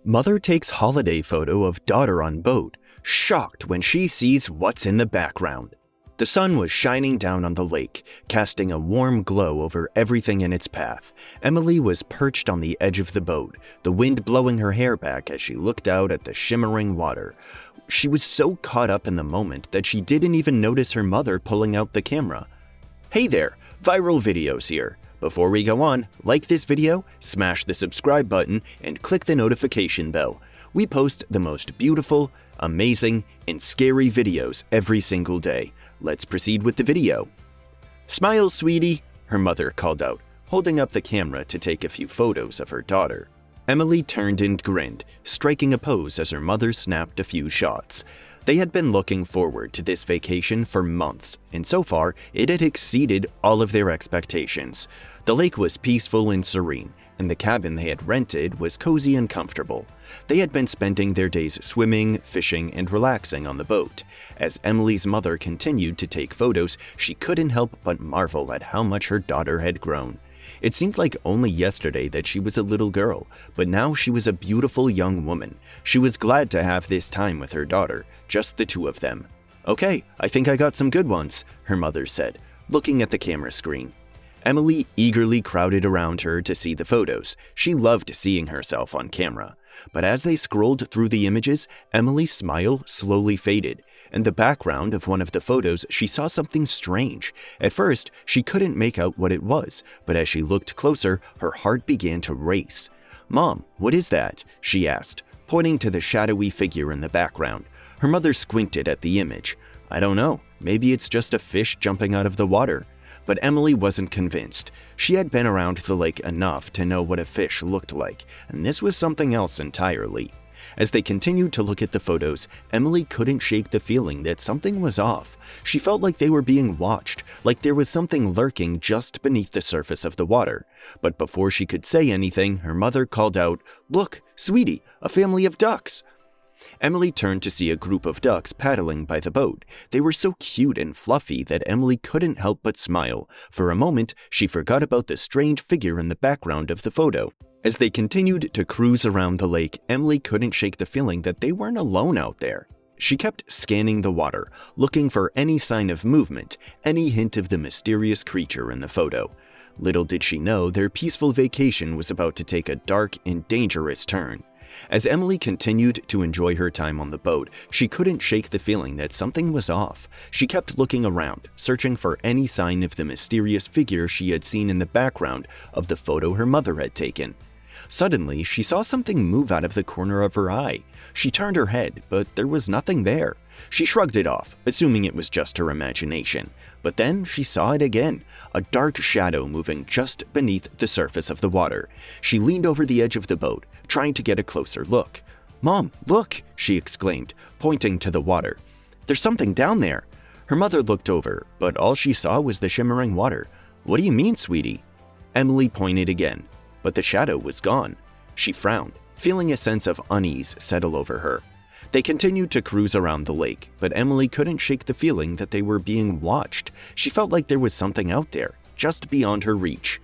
Mother takes holiday photo of daughter on boat, shocked when she sees what's in the background. The sun was shining down on the lake, casting a warm glow over everything in its path. Emily was perched on the edge of the boat, the wind blowing her hair back as she looked out at the shimmering water. She was so caught up in the moment that she didn't even notice her mother pulling out the camera. Hey there, ViralVids here. Before we go on, like this video, smash the subscribe button, and click the notification bell. We post the most beautiful, amazing, and scary videos every single day. Let's proceed with the video. Smile, sweetie, her mother called out, holding up the camera to take a few photos of her daughter. Emily turned and grinned, striking a pose as her mother snapped a few shots. They had been looking forward to this vacation for months, and so far, it had exceeded all of their expectations. The lake was peaceful and serene, and the cabin they had rented was cozy and comfortable. They had been spending their days swimming, fishing, and relaxing on the boat. As Emily's mother continued to take photos, she couldn't help but marvel at how much her daughter had grown. It seemed like only yesterday that she was a little girl, but now she was a beautiful young woman. She was glad to have this time with her daughter, just the two of them. "Okay, I think I got some good ones," her mother said, looking at the camera screen. Emily eagerly crowded around her to see the photos. She loved seeing herself on camera. But as they scrolled through the images, Emily's smile slowly faded. In the background of one of the photos, she saw something strange. At first, she couldn't make out what it was, but as she looked closer, her heart began to race. "Mom, what is that?" she asked, pointing to the shadowy figure in the background. Her mother squinted at the image. "I don't know, maybe it's just a fish jumping out of the water." But Emily wasn't convinced. She had been around the lake enough to know what a fish looked like, and this was something else entirely. As they continued to look at the photos, Emily couldn't shake the feeling that something was off. She felt like they were being watched, like there was something lurking just beneath the surface of the water. But before she could say anything, her mother called out, "Look, sweetie, a family of ducks." Emily turned to see a group of ducks paddling by the boat. They were so cute and fluffy that Emily couldn't help but smile. For a moment, she forgot about the strange figure in the background of the photo. As they continued to cruise around the lake, Emily couldn't shake the feeling that they weren't alone out there. She kept scanning the water, looking for any sign of movement, any hint of the mysterious creature in the photo. Little did she know their peaceful vacation was about to take a dark and dangerous turn. As Emily continued to enjoy her time on the boat, she couldn't shake the feeling that something was off. She kept looking around, searching for any sign of the mysterious figure she had seen in the background of the photo her mother had taken. Suddenly, she saw something move out of the corner of her eye. She turned her head, but there was nothing there. She shrugged it off, assuming it was just her imagination. But then she saw it again, a dark shadow moving just beneath the surface of the water. She leaned over the edge of the boat, trying to get a closer look. "Mom, look!" she exclaimed, pointing to the water. "There's something down there." Her mother looked over, but all she saw was the shimmering water. "What do you mean, sweetie?" Emily pointed again, but the shadow was gone. She frowned, feeling a sense of unease settle over her. They continued to cruise around the lake, but Emily couldn't shake the feeling that they were being watched. She felt like there was something out there, just beyond her reach.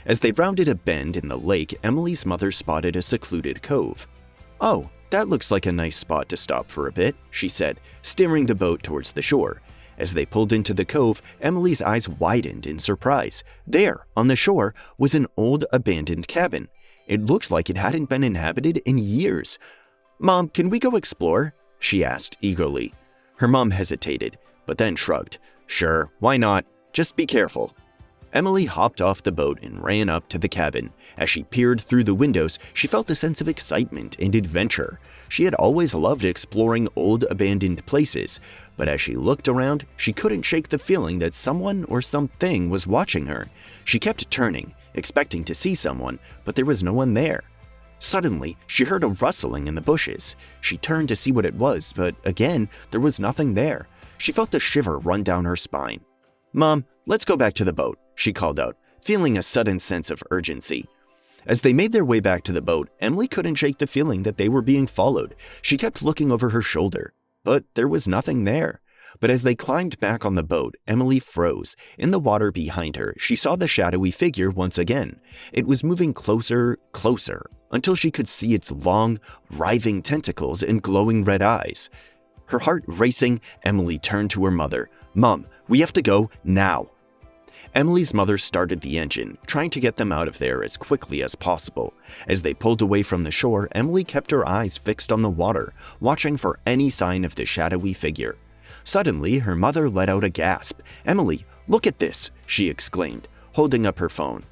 As they rounded a bend in the lake, Emily's mother spotted a secluded cove. "Oh, that looks like a nice spot to stop for a bit," she said, steering the boat towards the shore. As they pulled into the cove, Emily's eyes widened in surprise. There, on the shore, was an old abandoned cabin. It looked like it hadn't been inhabited in years. "Mom, can we go explore?" she asked eagerly. Her mom hesitated, but then shrugged. "Sure, why not? Just be careful." Emily hopped off the boat and ran up to the cabin. As she peered through the windows, she felt a sense of excitement and adventure. She had always loved exploring old abandoned places, but as she looked around, she couldn't shake the feeling that someone or something was watching her. She kept turning, expecting to see someone, but there was no one there. Suddenly, she heard a rustling in the bushes. She turned to see what it was, but again, there was nothing there. She felt a shiver run down her spine. "Mom, let's go back to the boat," she called out, feeling a sudden sense of urgency. As they made their way back to the boat, Emily couldn't shake the feeling that they were being followed. She kept looking over her shoulder, but there was nothing there. But as they climbed back on the boat, Emily froze. In the water behind her, she saw the shadowy figure once again. It was moving closer, until she could see its long, writhing tentacles and glowing red eyes. Her heart racing, Emily turned to her mother. "Mom, we have to go now." Emily's mother started the engine, trying to get them out of there as quickly as possible. As they pulled away from the shore, Emily kept her eyes fixed on the water, watching for any sign of the shadowy figure. Suddenly, her mother let out a gasp. "Emily, look at this," she exclaimed, holding up her phone.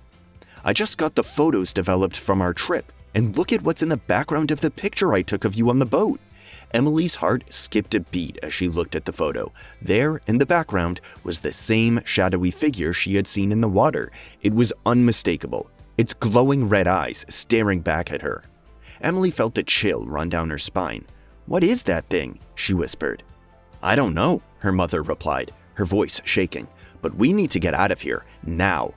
"I just got the photos developed from our trip, and look at what's in the background of the picture I took of you on the boat." Emily's heart skipped a beat as she looked at the photo. There, in the background, was the same shadowy figure she had seen in the water. It was unmistakable, its glowing red eyes staring back at her. Emily felt a chill run down her spine. "What is that thing?" she whispered. "I don't know," her mother replied, her voice shaking. "But we need to get out of here, now."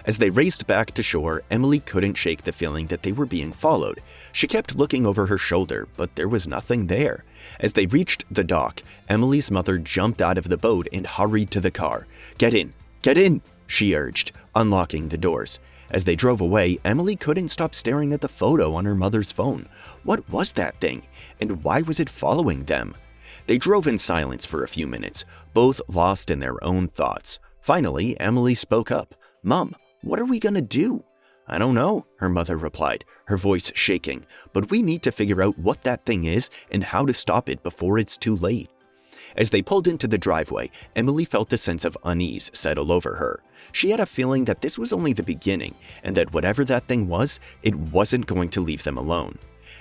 As they raced back to shore, Emily couldn't shake the feeling that they were being followed. She kept looking over her shoulder, but there was nothing there. As they reached the dock, Emily's mother jumped out of the boat and hurried to the car. Get in," she urged, unlocking the doors. As they drove away, Emily couldn't stop staring at the photo on her mother's phone. What was that thing? And why was it following them? They drove in silence for a few minutes, both lost in their own thoughts. Finally, Emily spoke up. "Mom, what are we gonna do?" "I don't know," her mother replied, her voice shaking, "but we need to figure out what that thing is and how to stop it before it's too late." As they pulled into the driveway, Emily felt a sense of unease settle over her. She had a feeling that this was only the beginning, and that whatever that thing was, it wasn't going to leave them alone.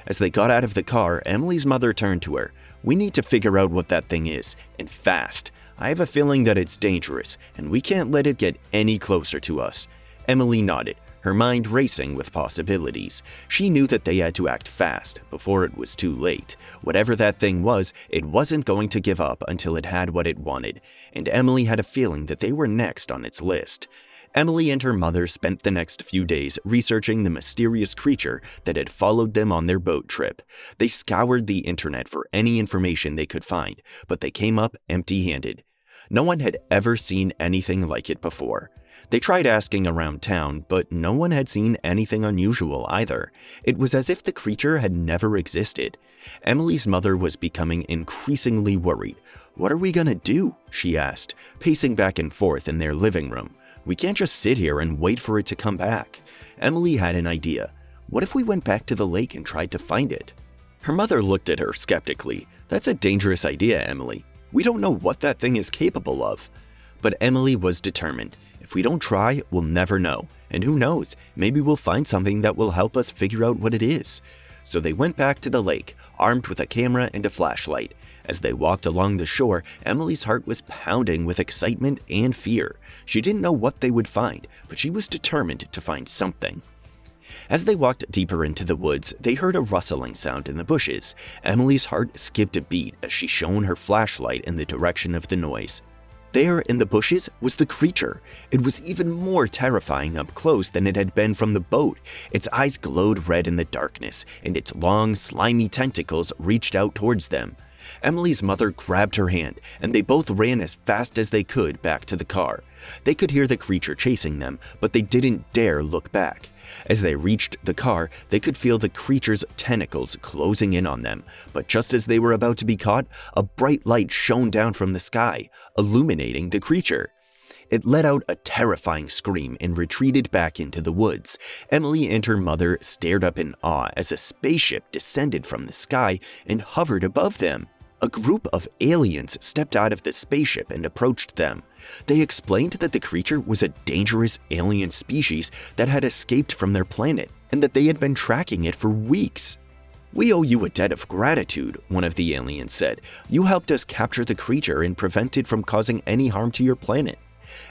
As they got out of the car, Emily's mother turned to her. "We need to figure out what that thing is, and fast. I have a feeling that it's dangerous, and we can't let it get any closer to us." Emily nodded, her mind racing with possibilities. She knew that they had to act fast, before it was too late. Whatever that thing was, it wasn't going to give up until it had what it wanted, and Emily had a feeling that they were next on its list. Emily and her mother spent the next few days researching the mysterious creature that had followed them on their boat trip. They scoured the internet for any information they could find, but they came up empty-handed. No one had ever seen anything like it before. They tried asking around town, but no one had seen anything unusual either. It was as if the creature had never existed. Emily's mother was becoming increasingly worried. "What are we gonna do?" she asked, pacing back and forth in their living room. "We can't just sit here and wait for it to come back." Emily had an idea. "What if we went back to the lake and tried to find it?" Her mother looked at her skeptically. "That's a dangerous idea, Emily. We don't know what that thing is capable of." But Emily was determined. "If we don't try, we'll never know. And who knows, maybe we'll find something that will help us figure out what it is." So they went back to the lake, armed with a camera and a flashlight. As they walked along the shore, Emily's heart was pounding with excitement and fear. She didn't know what they would find, but she was determined to find something. As they walked deeper into the woods, they heard a rustling sound in the bushes. Emily's heart skipped a beat as she shone her flashlight in the direction of the noise. There in the bushes was the creature. It was even more terrifying up close than it had been from the boat. Its eyes glowed red in the darkness, and its long, slimy tentacles reached out towards them. Emily's mother grabbed her hand, and they both ran as fast as they could back to the car. They could hear the creature chasing them, but they didn't dare look back. As they reached the car, they could feel the creature's tentacles closing in on them, but just as they were about to be caught, a bright light shone down from the sky, illuminating the creature. It let out a terrifying scream and retreated back into the woods. Emily and her mother stared up in awe as a spaceship descended from the sky and hovered above them. A group of aliens stepped out of the spaceship and approached them. They explained that the creature was a dangerous alien species that had escaped from their planet and that they had been tracking it for weeks. "We owe you a debt of gratitude," one of the aliens said. "You helped us capture the creature and prevent it from causing any harm to your planet."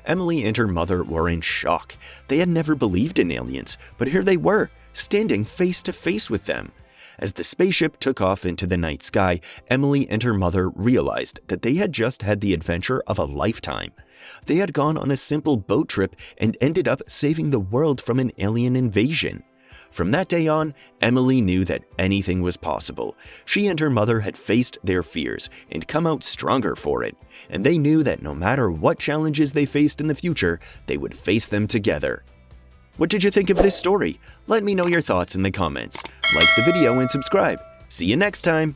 Emily and her mother were in shock. They had never believed in aliens, but here they were, standing face to face with them. As the spaceship took off into the night sky, Emily and her mother realized that they had just had the adventure of a lifetime. They had gone on a simple boat trip and ended up saving the world from an alien invasion. From that day on, Emily knew that anything was possible. She and her mother had faced their fears and come out stronger for it, and they knew that no matter what challenges they faced in the future, they would face them together. What did you think of this story? Let me know your thoughts in the comments. Like the video and subscribe. See you next time!